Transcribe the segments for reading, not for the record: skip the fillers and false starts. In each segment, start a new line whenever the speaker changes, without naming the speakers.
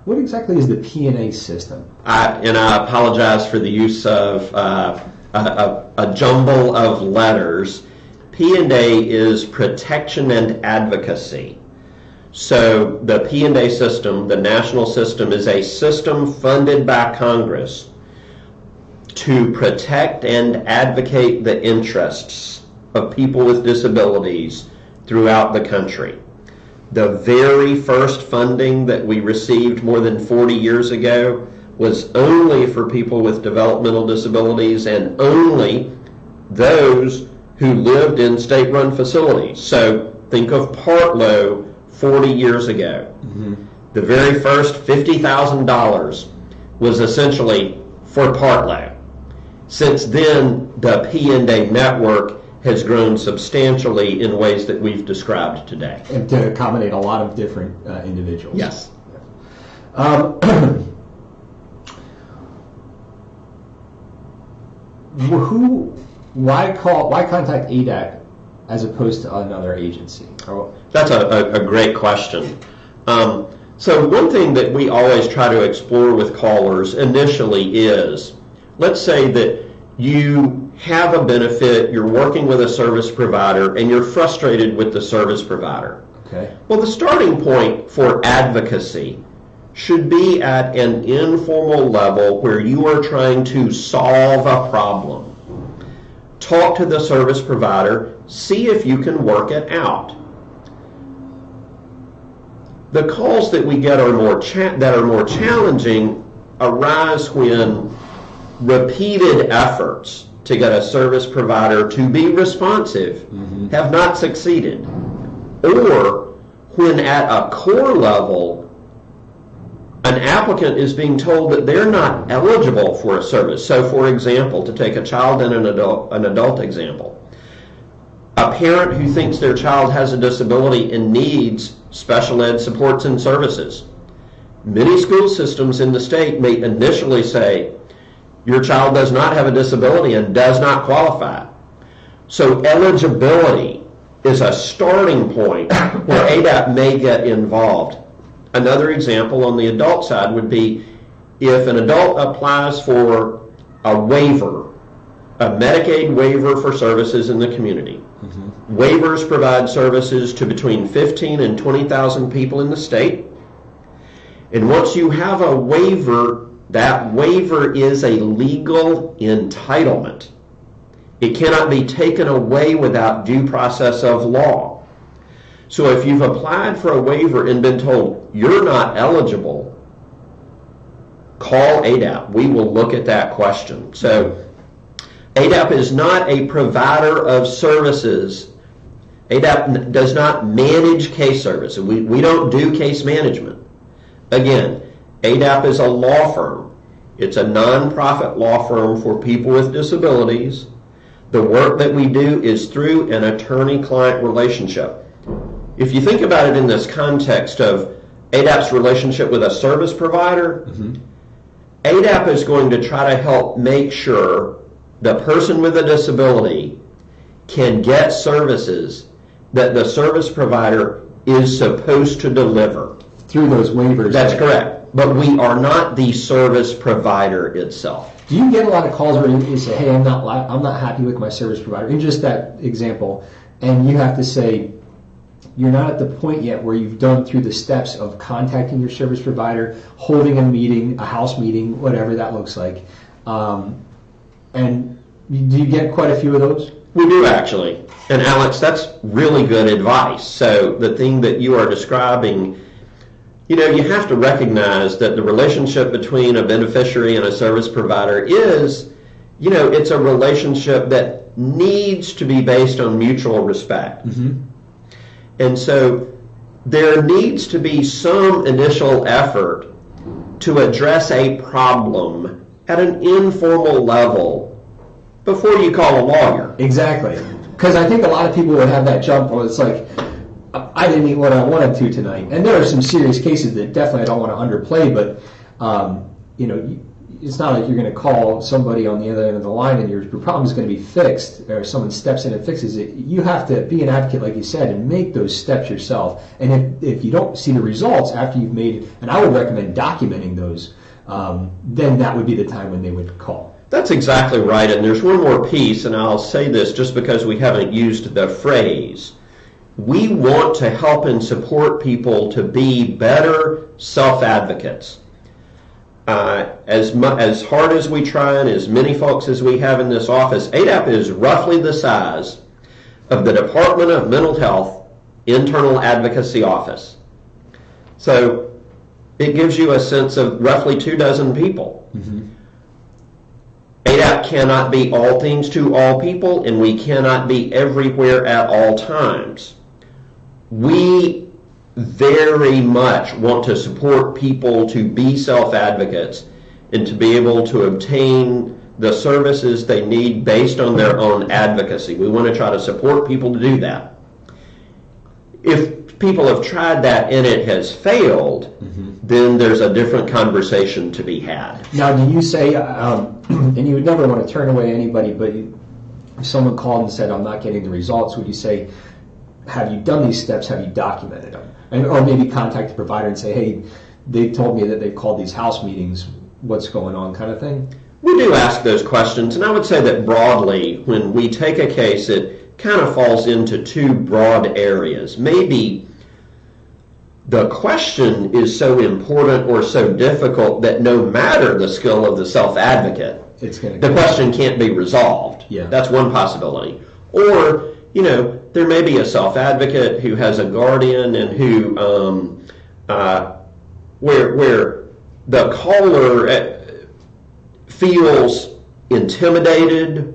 What exactly is the P&A system?
I apologize for the use of a jumble of letters. P&A is protection and advocacy. So the P&A system, the national system, is a system funded by Congress to protect and advocate the interests of people with disabilities throughout the country. The very first funding that we received more than 40 years ago was only for people with developmental disabilities and only those who lived in state-run facilities. So think of Partlow 40 years ago. Mm-hmm. The very first $50,000 was essentially for Partlow. Since then, the P&A network has grown substantially in ways that we've described today.
And to accommodate a lot of different individuals.
Yes.
Why contact ADAC as opposed to another agency?
That's a great question. So one thing that we always try to explore with callers initially is, let's say that you have a benefit, you're working with a service provider, and you're frustrated with the service provider.
Okay.
Well, the starting point for advocacy should be at an informal level where you are trying to solve a problem. Talk to the service provider, see if you can work it out. The calls that we get are more challenging arise when repeated efforts to get a service provider to be responsive have not succeeded, or when at a core level an applicant is being told that they're not eligible for a service. So for example, to take a child and an adult example, a parent who thinks their child has a disability and needs special ed supports and services. Many school systems in the state may initially say, your child does not have a disability and does not qualify. So eligibility is a starting point where ADAP may get involved. Another example on the adult side would be if an adult applies for a waiver, a Medicaid waiver for services in the community. Waivers provide services to between 15 and 20,000 people in the state. And once you have a waiver, that waiver is a legal entitlement. It cannot be taken away without due process of law. So if you've applied for a waiver and been told you're not eligible, call ADAP. We will look at that question. So ADAP is not a provider of services. ADAP does not manage case services. We don't do case management. Again, ADAP is a law firm. It's a nonprofit law firm for people with disabilities. The work that we do is through an attorney-client relationship. If you think about it in this context of ADAP's relationship with a service provider, ADAP is going to try to help make sure the person with a disability can get services that the service provider is supposed to deliver.
Through those waivers.
That's correct. But we are not the service provider itself.
Do you get a lot of calls where you say, hey, I'm not happy with my service provider, in just that example, and you have to say, you're not at the point yet where you've done through the steps of contacting your service provider, holding a meeting, a house meeting, whatever that looks like. And do you get quite a few of those?
We do, actually. And Alex, that's really good advice. So the thing that you are describing, you have to recognize that the relationship between a beneficiary and a service provider is, it's a relationship that needs to be based on mutual respect. And so there needs to be some initial effort to address a problem at an informal level before you call a lawyer.
Exactly. Because I think a lot of people would have that jump where it's like, I didn't eat what I wanted to tonight. And there are some serious cases that definitely I don't want to underplay, but it's not like you're going to call somebody on the other end of the line and your problem is going to be fixed, or someone steps in and fixes it. You have to be an advocate, like you said, and make those steps yourself. And if you don't see the results after you've made it, and I would recommend documenting those, then that would be the time when they would call.
That's exactly right. And there's one more piece, and I'll say this just because we haven't used the phrase. We want to help and support people to be better self-advocates. As hard as we try and as many folks as we have in this office, ADAP is roughly the size of the Department of Mental Health Internal Advocacy Office. So it gives you a sense of roughly 24 people. Mm-hmm. ADAP cannot be all things to all people, and we cannot be everywhere at all times. We very much want to support people to be self-advocates and to be able to obtain the services they need based on their own advocacy. We want to try to support people to do that. If people have tried that and it has failed, then there's a different conversation to be had.
Now, do you say, and you would never want to turn away anybody, but if someone called and said, I'm not getting the results, would you say, have you done these steps, have you documented them? Or maybe contact the provider and say, hey, they told me that they've called these house meetings, what's going on, kind of thing?
We do ask those questions, and I would say that broadly, when we take a case, it kind of falls into two broad areas. Maybe the question is so important or so difficult that no matter the skill of the self-advocate, the question can't be resolved.
Yeah.
That's one possibility. Or, there may be a self-advocate who has a guardian and who, where the caller feels intimidated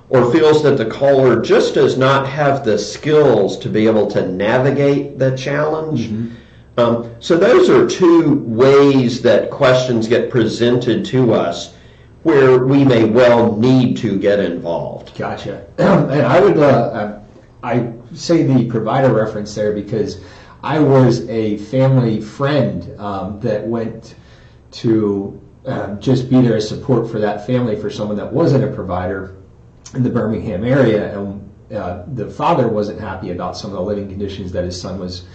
or feels that the caller just does not have the skills to be able to navigate the challenge. Mm-hmm. So those are two ways that questions get presented to us where we may well need to get involved.
Gotcha. And I would, I say the provider reference there because I was a family friend that went to just be there as support for that family for someone that wasn't a provider in the Birmingham area, and the father wasn't happy about some of the living conditions that his son was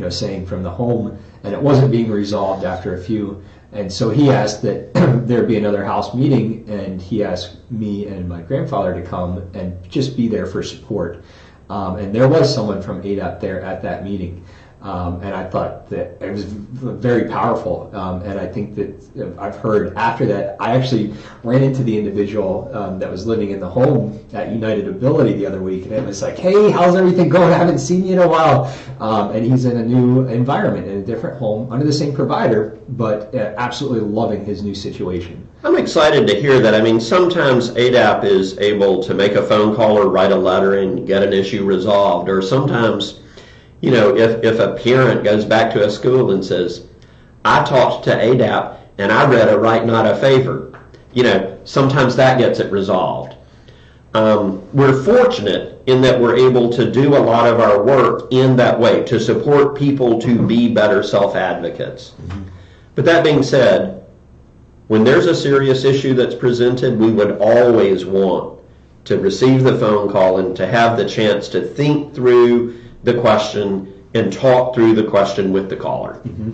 saying from the home, and it wasn't being resolved after a few. And so he asked that there be another house meeting, and he asked me and my grandfather to come and just be there for support. And there was someone from ADAP there at that meeting. And I thought that it was very powerful. And I think that I've heard after that, I actually ran into the individual that was living in the home at United Ability the other week. And it was like, hey, how's everything going? I haven't seen you in a while. And he's in a new environment, in a different home, under the same provider, but absolutely loving his new situation.
I'm excited to hear that. I mean, sometimes ADAP is able to make a phone call or write a letter and get an issue resolved. Or sometimes, if a parent goes back to a school and says, I talked to ADAP and I read a right not a favor, sometimes that gets it resolved. We're fortunate in that we're able to do a lot of our work in that way, to support people to be better self-advocates. Mm-hmm. But that being said, when there's a serious issue that's presented, we would always want to receive the phone call and to have the chance to think through the question and talk through the question with the caller. Mm-hmm.